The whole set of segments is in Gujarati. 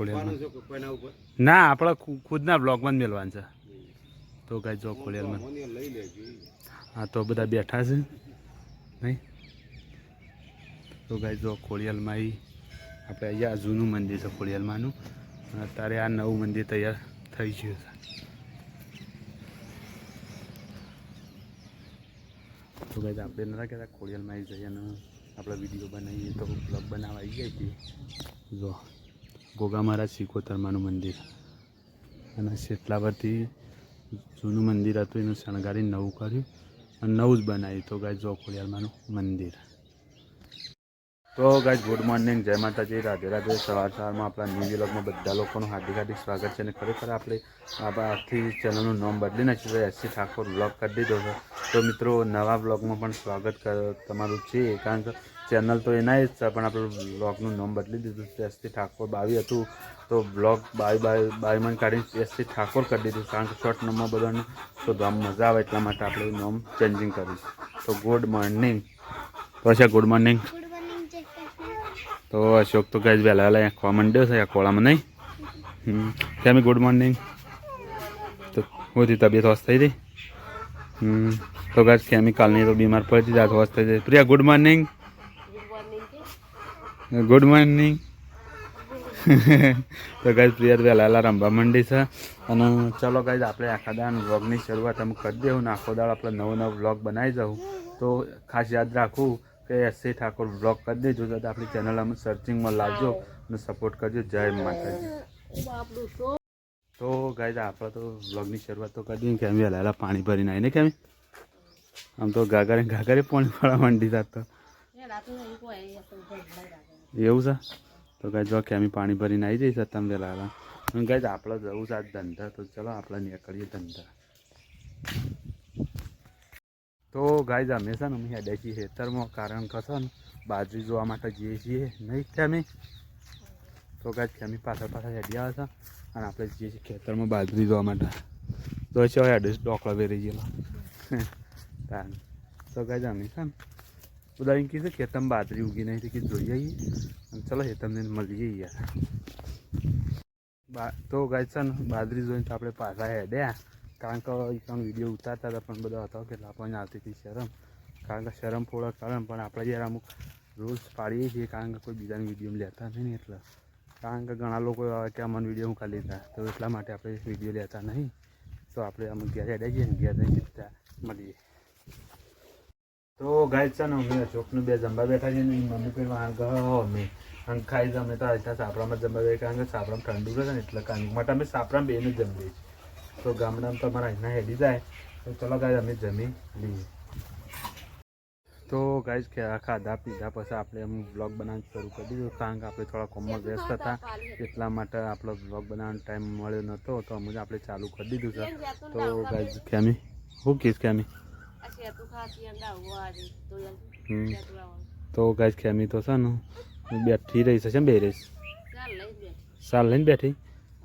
ખોડિયાલમાં ના આપણે ખુદના બ્લોગમાં જ મેળવાનું છે તો ગાય જો ખોડિયાલમાં હા તો બધા બેઠા છે નહીં તો ગાય જો ખોડિયાલમાં આપણે અહીંયા જૂનું મંદિર છે ખોડિયાલમાંનું અત્યારે આ નવું મંદિર તૈયાર થઈ ગયું છે તો ગાય આપણે નતા કહેતા ખોડિયાલમાં આવી જઈએ અને આપણે વિડીયો બનાવીએ તો બ્લોગ બનાવવા આવી જાય છીએ જો ગોગા મહારાજ સિકોતરમાનું મંદિર અને શેટલા પરથી જૂનું મંદિર હતું એનું શણગારી નવું કર્યું અને નવું જ બનાવ્યું તો ગાય જો ખોડિયાલમાંનું મંદિર તો ગાઈઝ ગુડ મોર્નિંગ જય માતાજી રાધે રાધે સવારમાં આપણા ન્યૂ વ્લોગમાં બધા લોકોનું હાર્દિક હાર્દિક સ્વાગત છે અને ખરેખર આપણે આજથી ચેનલનું નામ બદલી નાખ્યું છે એસસી ઠાકોર વ્લોગ કરી દીધો છે તો મિત્રો નવા વ્લોગમાં પણ સ્વાગત તમારું છે કારણ કે ચેનલ તો એના જ છે પણ આપણે વ્લોગનું નામ બદલી દીધું છે એસસી ઠાકોર 22 હતું તો વ્લોગ 22 કાઢીને એસસી ઠાકોર કરી દીધું કારણ કે શોર્ટ નામમાં બધાને તો આમ મજા આવે એટલા માટે આપણે નામ ચેન્જિંગ કરીશું તો ગુડ મોર્નિંગ તો છે ગુડ મોર્નિંગ તો અશોક તો ગાઈઝ વહેલા વહેલા આંખવા માંડ્યો છે આ કોળામાં નહીં કેમ ગુડ મોર્નિંગ તો બધી તબિયત હોશ થઈ ગઈ તો ગાઈઝ કેમિકલની તો બીમાર પડી જાત હોશ થઈ જાય Priya good morning good morning તો ગાઈઝ પ્રિયા વહેલા વહેલા રમવા માંડી છે અને ચલો ગાઈઝ આપણે આખા દાન વ્લોગની શરૂઆત અમે કરી દેવું ને આખો દાડ આપણે નવો નવો વ્લોગ બનાવી જાઉં તો ખાસ યાદ રાખવું કે એસસી ઠાકોર વ્લોગ કરી દેજો તો આપણી ચેનલ અમે સર્ચિંગમાં લાવજો અને સપોર્ટ કરજો જય માતાજી તો ગાઈઝ આપણે તો વ્લોગની શરૂઆત તો કરી દઈએ કેમ વહેલા પાણી ભરીને આવીને કેમ આમ તો ઘાઘરે પાણી ભરવા માંડી જાત તો એવું છે તો ગાઈઝ જો કેમી પાણી ભરીને આવી જઈશ તમે વહેલા ગાઈઝ આપણે જવું છે આ ધંધા તો ચલો આપણે નીકળીએ ધંધા તો ગાઈઝ અમે છે ને અમે હેડ્યા છીએ ખેતરમાં કારણ કે છે ને બાજરી જોવા માટે જઈએ છીએ નહીં ખેમી તો ગાઈઝ ખેમી પાછળ હેડ્યા આવે છે અને આપણે જઈએ છીએ ખેતરમાં બાજરી જોવા માટે તો છે હેડ ડોકળો વેરી ગયેલો તો ગાઈઝ અમે છે ને બધા એમ કીધું ખેતરમાં બાજરી ઉગી નહીં કે જોઈએ આવીએ અને ચલો તમને મળીએ યાર તો ગાઈઝ છે ને બાજરી જોઈને તો આપણે પાછા હેડ્યા કારણ કે એ વિડીયો ઉતારતા હતા પણ બધા હતા કે આપણને આવતી હતી શરમ કારણ કે શરમ થોડા કારણ પણ આપણે યાર અમુક રૂલ્સ પાડીએ છીએ કારણ કે કોઈ બીજાની વિડીયો લેતા નહીં એટલે કારણ કે ઘણા લોકો આવે કે અમને વિડીયો મૂકા લીધા તો એટલા માટે આપણે વિડીયો લેતા નહીં તો આપણે અમુક ઘેર હેડા જઈએ ને ઘેર જઈને મળીએ તો ગાઈઝ છે ને અમે અશોકનું બે જમવા બેઠા છીએ ને મમ્મી કોઈ વાંગ અમે ખાઈ જ અમે તો અહીંયા સાપડામાં જમવા બેઠા કારણ કે સાપડામાં ઠંડુ રહે ને એટલે કારણ માટે અમે સાપડામાં બેને જ જમીએ છીએ તો ગામડામાં તો અમારા અહીંના હેડી જાય તો ચલો ગાઈઝ અમે જમી લઈએ તો ગાઈઝ ખાધા પીધા પછી આપણે એમ વ્લોગ બનાવવાનું શરૂ કરી દીધું કારણ કે આપણે થોડા કોમમાં વ્યસ્ત હતા એટલા માટે આપણો વ્લોગ બનાવવાનો ટાઈમ મળ્યો નહોતો તો અમે આપણે ચાલુ કરી દીધું છે તો ગાઈઝ કેમી શું કહીશ કેમી તો ગાઈઝ કેમી તો છે ને બેઠી રહી છે બે રહીશ સાલ લઈને બેઠી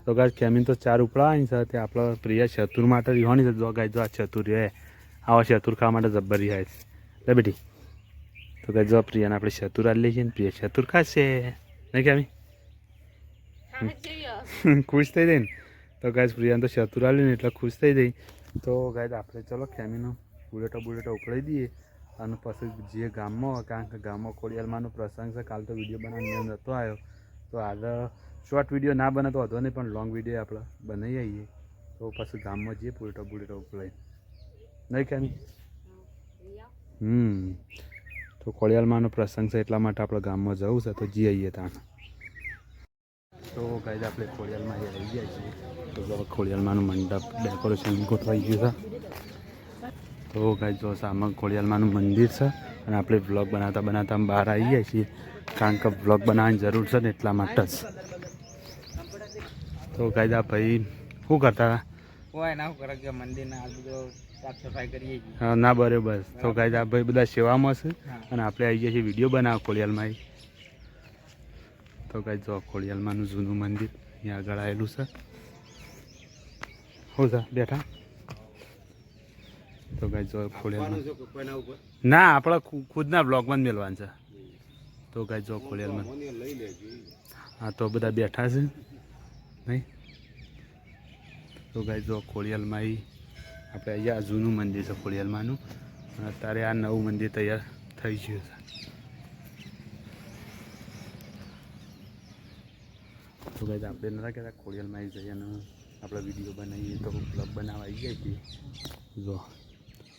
તો ગાય કેમીન તો ચાર ઉપડાવાની છે તે આપણે પ્રિય ચતુર માટે રહેવાની છે જો ગાય જો આ ચતુર રહે આવા ચતુર ખાવા માટે જબ્બર રહ્યા છે લે બેટી તો ગાય જો પ્રિયાને આપણે ચતુર આ લઈએ ને પ્રિય ચતુર ખાશે નહીં કેમી ખુશ થઈ જાય ને તો ગાય પ્રિયાને તો ચતુર આ ને એટલે ખુશ થઈ જાય તો ગાય આપણે ચલો કેમીનો બુલેટો ઉપડાવી દઈએ અને પછી જે ગામમાં કારણ કે ગામમાં ખોડિયાલમાંનો પ્રસંગ છે કાલ તો વિડીયો બનાવવાનો નહોતો આવ્યો તો આગળ શોર્ટ વિડીયો ના બને તો વધો નહીં પણ લોંગ વિડીયો આપણે બનાવી આવીએ તો પછી ગામમાં જઈએ બુલેટો ઉપડાવી નહીં કેમ તો ખોડિયાલમાંનો પ્રસંગ છે એટલા માટે આપણે ગામમાં જવું છે તો જઈ આવીએ ત્યાં તો ગાઈઝ આપણે ખોડિયાલમાં આવી ગયા છીએ તો ખોડિયાલમાંનું મંડપ ડેકોરેશન ગોઠવાઈ ગયું છે તો ગાઈઝ જો સામે ખોડિયાલમાંનું મંદિર છે અને આપણે વ્લોગ બનાવતા બહાર આવી ગયા છીએ કારણ કે વ્લોગ બનાવવાની જરૂર છે ને એટલા માટે જ તો ગાઈઝ આ ભાઈ શું કરતા હતા મંદિરના સાફ સફાઈ કરીએ હા ના બરાબર તો ગાઈઝ આ ભાઈ બધા સેવામાં છે અને આપણે આવી ગયા છીએ વિડીયો બનાવવા ખોડિયાલમાં તો ગાઈઝ જો ખોડિયાલમાંનું જૂનું મંદિર અહીંયા આગળ આવેલું છે શું છે બેઠા તો ગાઈઝ જો ખોડિયાલમાં ના આપણે ખુદના બ્લોગમાં જ મેળવાનું છે તો ગાઈઝ જો ખોડિયાલમાં હા તો બધા બેઠા છે નહીં. તો ગાય જો ખોડિયાલમાં આપણે અહીંયા જૂનું મંદિર છે ખોડિયાલમાંનું, અને અત્યારે આ નવું મંદિર તૈયાર થઈ ગયું છે. તો ગાય આપણે નતા કહેતા ખોડિયાલમાં આવી જઈએ અને આપણે વિડીયો બનાવીએ તો બ્લોગ બનાવવા આવી જાય છીએ. જો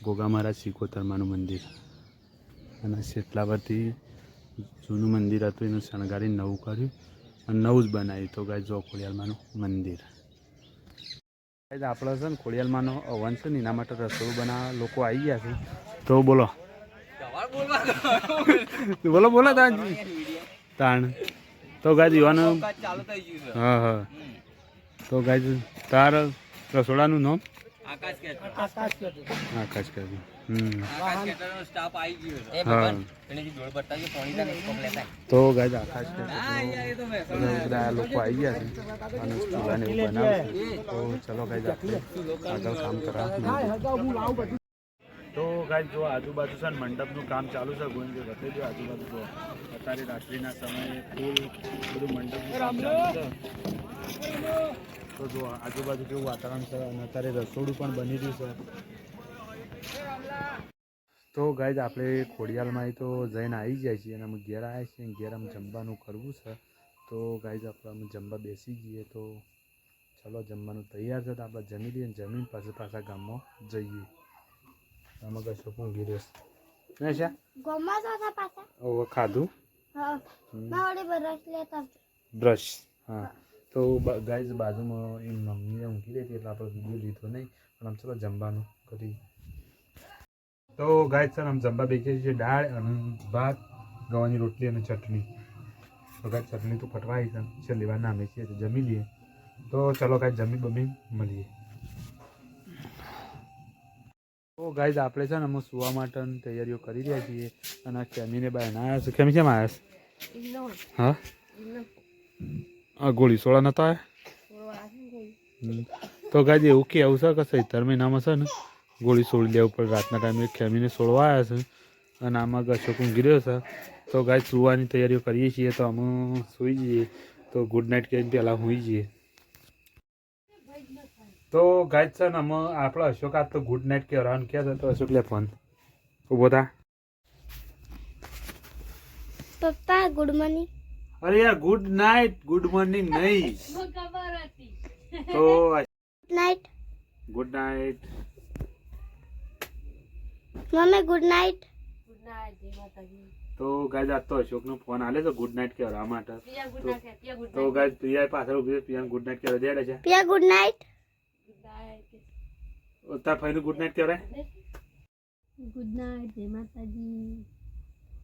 ગોગા મહારાજ સિકોતરમાનું મંદિર, અને શેટલાવરથી જૂનું મંદિર હતું એનું શણગારી નવું કર્યું અને નવું જ બનાવ્યું. તો ગાય જો ખોડિયાલમાંનું મંદિર. આપણે છે ને ખોડિયાલમાંનો અવન છે ને એના માટે રસોડું બનાવવા લોકો આવી ગયા છે. તો બોલો બોલો બોલો તાણ. તો ગાય દીવાનું હા હા. તો ગાય તાર રસોડાનું નામ આકાશ કરી. તો ગાય આકાશ બધા લોકો આવી ગયા છે અને ચૂલાને એવું બનાવશે. તો ચલો ગાય આપણે આગળ કામ કરવા. તો ગાય જો આજુબાજુ છે ને મંડપનું કામ ચાલુ છે. ગોવિંદજી બતાવી દો આજુબાજુ. તો અત્યારે રાત્રિના સમયે ફૂલ બધું મંડપનું કામ ચાલુ છે. તો જો આજુબાજુ કેવું વાતાવરણ છે અને અત્યારે રસોડું પણ બની રહ્યું છે. તો ગાય આપણે ખોડિયાલમાં તો જઈને આવી જાય છીએ અને અમે ઘેર આવ્યા છીએ. ઘેર આમ જમવાનું કરવું છે. તો ગાય આપણે અમે જમવા બેસી જઈએ. તો ચલો જમવાનું તૈયાર છે. તો આપણે જમી લઈએ, જમીન પાસે પાછા ગામમાં જઈએ. આમાં કશો પણ ગીરેશ ખાધું બ્રશ. હા. તો ગાય બાજુમાં એ મમ્મીને ઊંઘી રહી હતી એટલે આપણે વિડીયો લીધો નહીં, પણ આમ ચલો જમવાનું કરી. તો ગાય સર આમ જમવા બેસીએ છીએ. દાળ અને ભાત, ગવાની રોટલી અને ચટણી. તો ગાય ચટણી તો ફટવાઈ છે, છેલ્લી વાર નામે છીએ તો જમી લઈએ. તો ચલો ગાય જમી બમી મળીએ. તો ગાય આપણે છે ને અમે સુવા માટેની તૈયારીઓ કરી રહ્યા છીએ અને કેમીને બહાર આવ્યા છે. કેમી કેમ આવ્યા છે? હા આ ગોળી સોળા નતા આવ્યા. તો ગાય એવું કેવું છે કે 17 મહિનામાં છે ને ગોળી સોળી લેવું પડે. રાતના ટાઈમે ખેમીને સોળવા આવ્યા છે અને આમાં ગશો ઊંઘી રહ્યો છે. તો ગાય સુવાની તૈયારીઓ કરીએ છીએ. તો અમે સૂઈ જઈએ. તો ગુડ નાઇટ કહીને પહેલાં સૂઈ જઈએ. તો ગાય છે ને અમે આપણો અશોક આજ તો ગુડ નાઇટ કહેવાનું કહે છે. તો અશોક લે ફોન ઉભો થા. પપ્પા ગુડ મોર્નિંગ. અરે યાર ગુડ નાઇટ, ગુડ મોર્નિંગ નહીં. તો night. Good night mummy good night. તો ગાય આજ તો અશોકનો ફોન આલે છે ગુડ નાઇટ કહેવા માટે. તો ગાય પ્રિયા પાછળ ઉભી છે. પ્રિયા ગુડ નાઇટ કહેવા દે છે. પિયા ગુડ નાઇટ. તાર ફાઈનું ગુડ નાઇટ કહેવાય. ગુડ નાઇટ જય માતાજી.